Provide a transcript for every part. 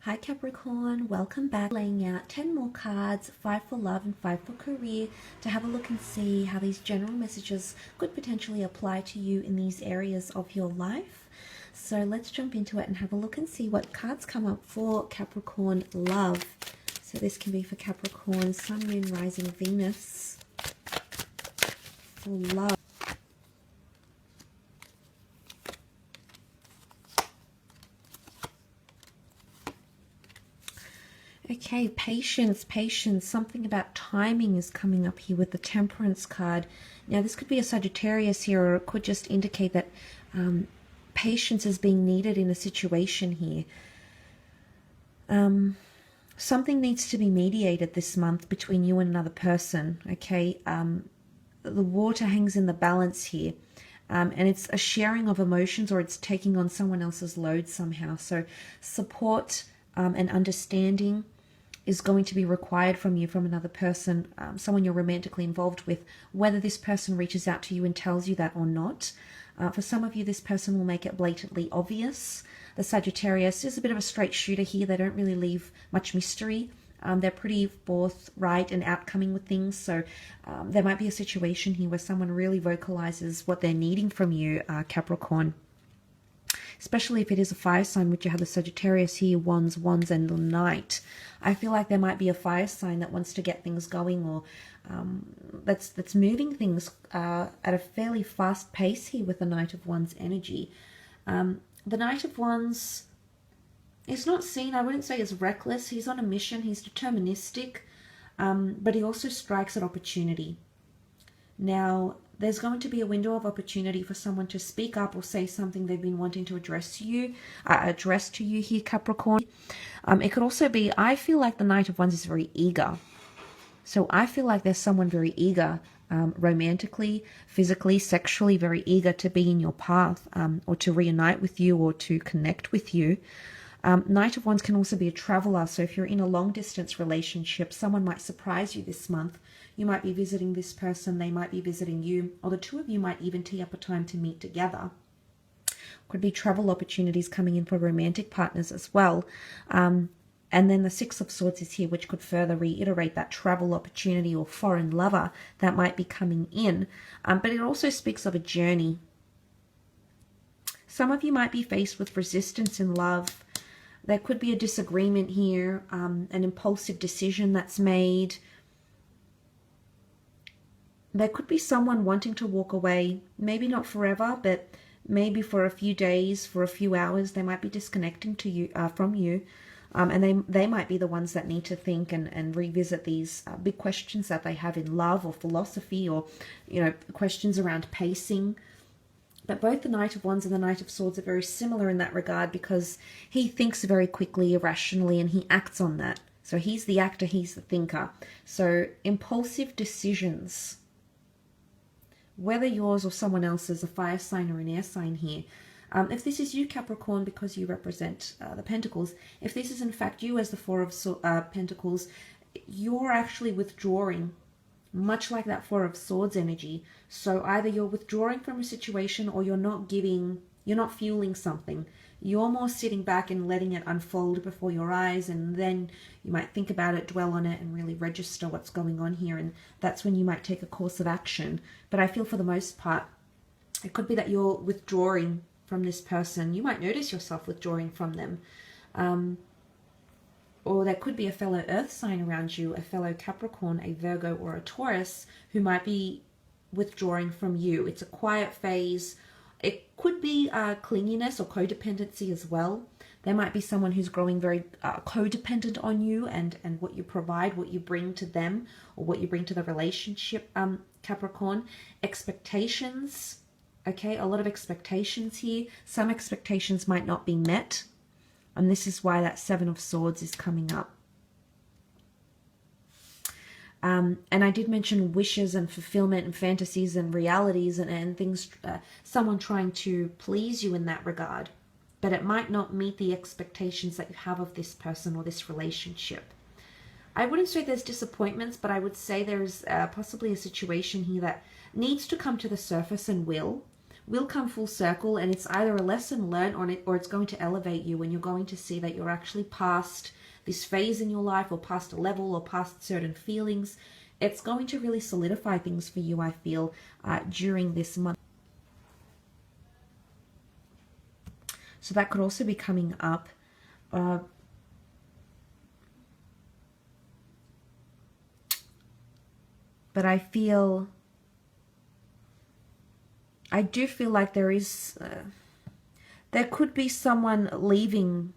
Hi Capricorn, welcome back. Laying out 10 more cards, 5 for love and 5 for career, to have a look and see how these general messages could potentially apply to you in these areas of your life. So let's jump into it and have a look and see what cards come up for Capricorn love. So this can be for Capricorn, Sun, Moon, Rising, Venus, for love. Okay, patience. Something about timing is coming up here with the Temperance card. Now, this could be a Sagittarius here, or it could just indicate that patience is being needed in a situation here. Something needs to be mediated this month between you and another person, okay? The water hangs in the balance here. And it's a sharing of emotions, or it's taking on someone else's load somehow. So support and understanding is going to be required from you, from another person, someone you're romantically involved with, whether this person reaches out to you and tells you that or not. For some of you, this person will make it blatantly obvious. The Sagittarius is a bit of a straight shooter here. They don't really leave much mystery. They're pretty forthright and outcoming with things. So there might be a situation here where someone really vocalizes what they're needing from you, Capricorn. Especially if it is a fire sign, which you have the Sagittarius here, Wands, and the Knight. I feel like there might be a fire sign that wants to get things going, or that's moving things at a fairly fast pace here with the Knight of Wands energy. The Knight of Wands is not seen, I wouldn't say, as reckless. He's on a mission, he's deterministic, but he also strikes at opportunity. Now, there's going to be a window of opportunity for someone to speak up or say something they've been wanting to address to you here, Capricorn. It could also be, I feel like the Knight of Wands is very eager. So I feel like there's someone very eager, romantically, physically, sexually, very eager to be in your path, or to reunite with you, or to connect with you. Knight of Wands can also be a traveler. So if you're in a long distance relationship, someone might surprise you this month. You might be visiting this person, they might be visiting you, or the two of you might even tee up a time to meet together. Could be travel opportunities coming in for romantic partners as well. And then the Six of Swords is here, which could further reiterate that travel opportunity or foreign lover that might be coming in. But it also speaks of a journey. Some of you might be faced with resistance in love. There could be a disagreement here, an impulsive decision that's made. There could be someone wanting to walk away, maybe not forever, but maybe for a few days, for a few hours. They might be disconnecting to you from you, and they might be the ones that need to think and revisit these big questions that they have in love or philosophy, or questions around pacing. But both the Knight of Wands and the Knight of Swords are very similar in that regard, because he thinks very quickly, irrationally, and he acts on that. So he's the actor, he's the thinker. So impulsive decisions, whether yours or someone else's, a fire sign or an air sign here. If this is you, Capricorn, because you represent the Pentacles, if this is in fact you as the Four of Pentacles, you're actually withdrawing, much like that Four of Swords energy. So either you're withdrawing from a situation, or you're not fueling something. You're more sitting back and letting it unfold before your eyes, and then you might think about it, dwell on it, and really register what's going on here, and that's when you might take a course of action. But I feel for the most part, it could be that you're withdrawing from this person. You might notice yourself withdrawing from them. Or there could be a fellow earth sign around you, a fellow Capricorn, a Virgo, or a Taurus, who might be withdrawing from you. It's a quiet phase. It could be clinginess or codependency as well. There might be someone who's growing very codependent on you and what you provide, what you bring to them, or what you bring to the relationship, Capricorn. Expectations, okay, a lot of expectations here. Some expectations might not be met, and this is why that Seven of Swords is coming up. And I did mention wishes and fulfillment and fantasies and realities and things, someone trying to please you in that regard. But it might not meet the expectations that you have of this person or this relationship. I wouldn't say there's disappointments, but I would say there's possibly a situation here that needs to come to the surface and will, will come full circle, and it's either a lesson learned or it's going to elevate you, and you're going to see that you're actually past this phase in your life, or past a level, or past certain feelings. It's going to really solidify things for you, I feel, during this month. So that could also be coming up. But I do feel like there could be someone leaving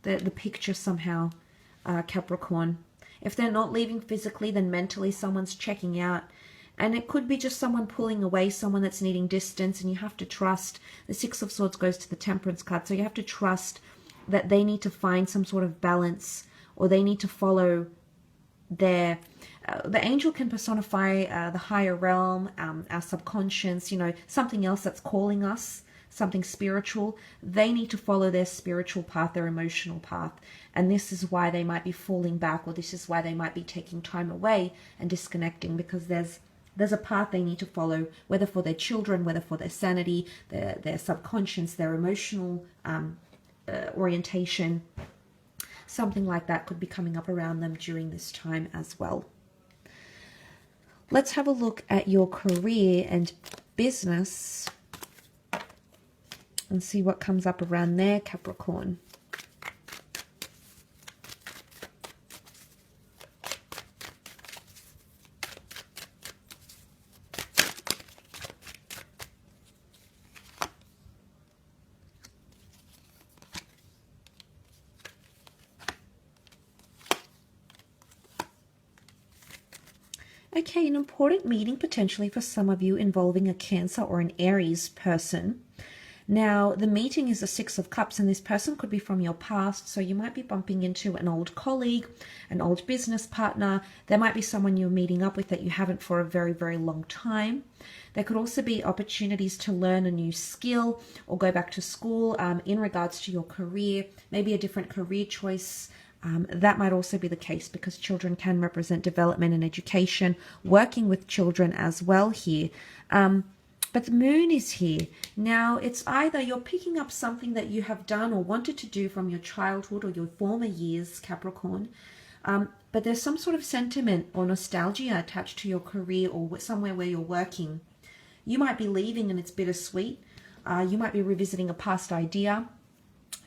the picture somehow, Capricorn. If they're not leaving physically, then mentally someone's checking out. And it could be just someone pulling away, someone that's needing distance, and you have to trust. The Six of Swords goes to the Temperance card, so you have to trust that they need to find some sort of balance, or they need to follow their... the angel can personify the higher realm, our subconscious, you know, something else that's calling us, something spiritual. They need to follow their spiritual path, their emotional path. And this is why they might be falling back, or this is why they might be taking time away and disconnecting, because there's a path they need to follow, whether for their children, whether for their sanity, their subconscious, their emotional orientation. Something like that could be coming up around them during this time as well. Let's have a look at your career and business and see what comes up around there, Capricorn. Okay, an important meeting potentially for some of you involving a Cancer or an Aries person. Now, the meeting is the Six of Cups, and this person could be from your past, so you might be bumping into an old colleague, an old business partner. There might be someone you're meeting up with that you haven't for a very, very long time. There could also be opportunities to learn a new skill or go back to school in regards to your career, maybe a different career choice. That might also be the case, because children can represent development and education, working with children as well here. But the moon is here. Now, it's either you're picking up something that you have done or wanted to do from your childhood or your former years, Capricorn. But there's some sort of sentiment or nostalgia attached to your career or somewhere where you're working. You might be leaving and it's bittersweet. You might be revisiting a past idea.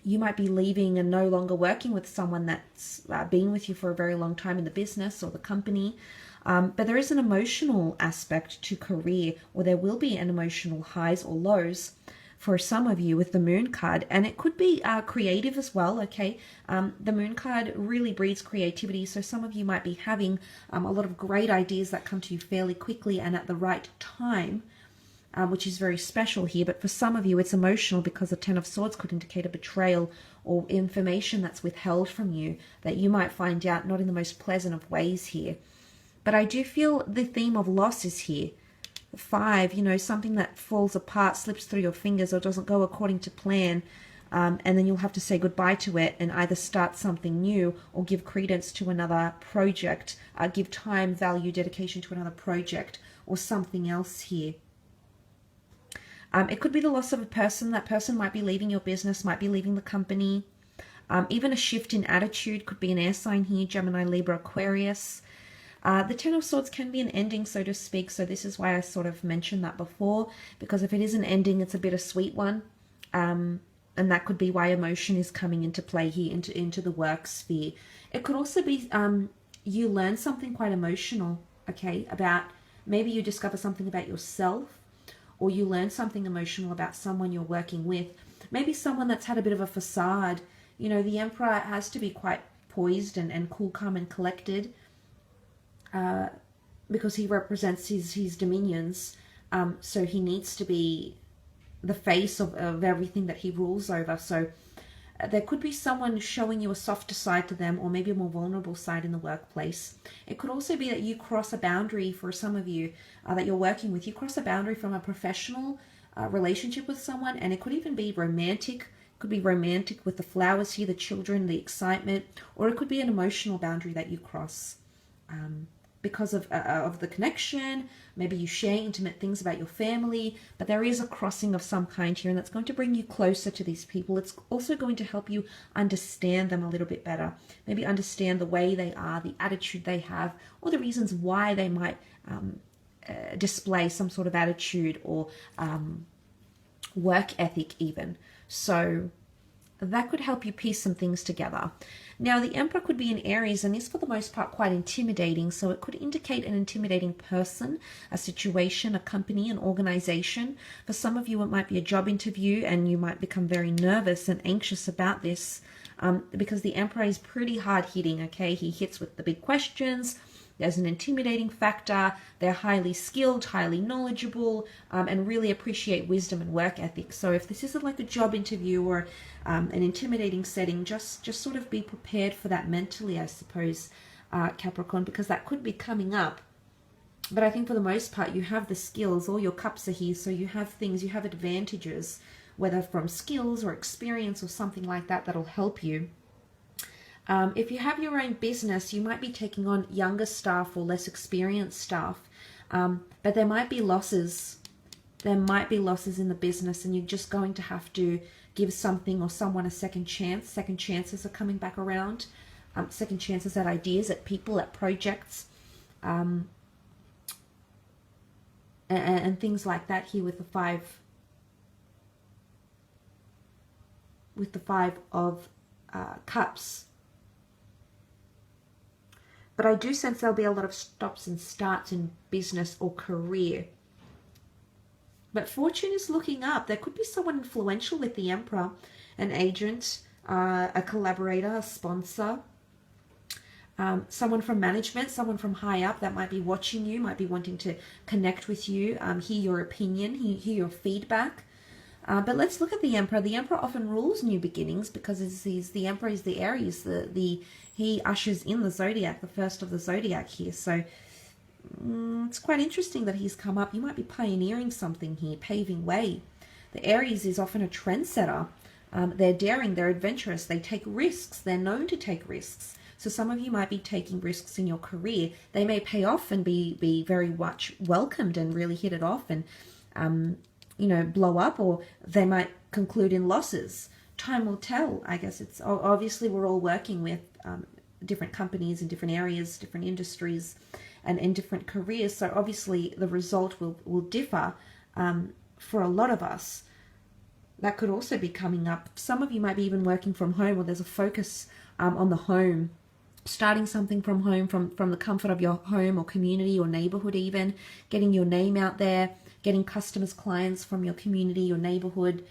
You might be leaving and no longer working with someone that's been with you for a very long time in the business or the company. But there is an emotional aspect to career, or there will be an emotional highs or lows for some of you with the moon card. And it could be creative as well, okay? The moon card really breeds creativity. So some of you might be having a lot of great ideas that come to you fairly quickly and at the right time. Which is very special here. But for some of you, it's emotional, because the Ten of Swords could indicate a betrayal or information that's withheld from you that you might find out not in the most pleasant of ways here. But I do feel the theme of loss is here. 5, you know, something that falls apart, slips through your fingers, or doesn't go according to plan. And then you'll have to say goodbye to it and either start something new or give credence to another project, give time, value, dedication to another project or something else here. It could be the loss of a person. That person might be leaving your business, might be leaving the company. Even a shift in attitude could be an air sign here, Gemini, Libra, Aquarius. The Ten of Swords can be an ending, so to speak. So this is why I sort of mentioned that before, because if it is an ending, it's a bittersweet one. And that could be why emotion is coming into play here, into the work sphere. It could also be you learn something quite emotional, okay, about maybe you discover something about yourself, or you learn something emotional about someone you're working with. Maybe someone that's had a bit of a facade. You know, the Emperor has to be quite poised and cool, calm and collected because he represents his dominions. So he needs to be the face of everything that he rules over. So there could be someone showing you a softer side to them, or maybe a more vulnerable side in the workplace. It could also be that you cross a boundary for some of you that you're working with. You cross a boundary from a professional relationship with someone, and it could even be romantic. It could be romantic with the flowers here, the children, the excitement, or it could be an emotional boundary that you cross. because of the connection. Maybe you share intimate things about your family, but there is a crossing of some kind here, and that's going to bring you closer to these people. It's also going to help you understand them a little bit better. Maybe understand the way they are, the attitude they have, or the reasons why they might display some sort of attitude or work ethic even. So that could help you piece some things together. Now, the Emperor could be in Aries and is for the most part quite intimidating. So it could indicate an intimidating person, a situation, a company, an organization. For some of you, it might be a job interview and you might become very nervous and anxious about this because the Emperor is pretty hard hitting, okay? He hits with the big questions. There's an intimidating factor. They're highly skilled, highly knowledgeable, and really appreciate wisdom and work ethic. So if this isn't like a job interview or an intimidating setting, just sort of be prepared for that mentally, I suppose, Capricorn, because that could be coming up. But I think for the most part, you have the skills. All your cups are here, so you have things, you have advantages, whether from skills or experience or something like that, that'll help you. If you have your own business, you might be taking on younger staff or less experienced staff, but there might be losses. There might be losses in the business, and you're just going to have to give something or someone a second chance. Second chances are coming back around. Second chances at ideas, at people, at projects, and things like that here with the Five of Cups. But I do sense there'll be a lot of stops and starts in business or career. But fortune is looking up. There could be someone influential with the Emperor, an agent, a collaborator, a sponsor, someone from management, someone from high up that might be watching you, might be wanting to connect with you, hear your opinion, hear your feedback. But let's look at the Emperor. The Emperor often rules new beginnings because the Emperor is the Aries. He ushers in the zodiac, the first of the zodiac here. So it's quite interesting that he's come up. You might be pioneering something here, paving way. The Aries is often a trendsetter. They're daring, they're adventurous, they take risks. They're known to take risks. So some of you might be taking risks in your career. They may pay off and be very much welcomed and really hit it off and blow up, or they might conclude in losses. Time will tell. I guess it's obviously we're all working with different companies in different areas, different industries, and in different careers. So obviously the result will differ for a lot of us. That could also be coming up. Some of you might be even working from home, or there's a focus on the home, starting something from home, from the comfort of your home or community or neighborhood even, getting your name out there, getting customers, clients from your community, your neighborhood.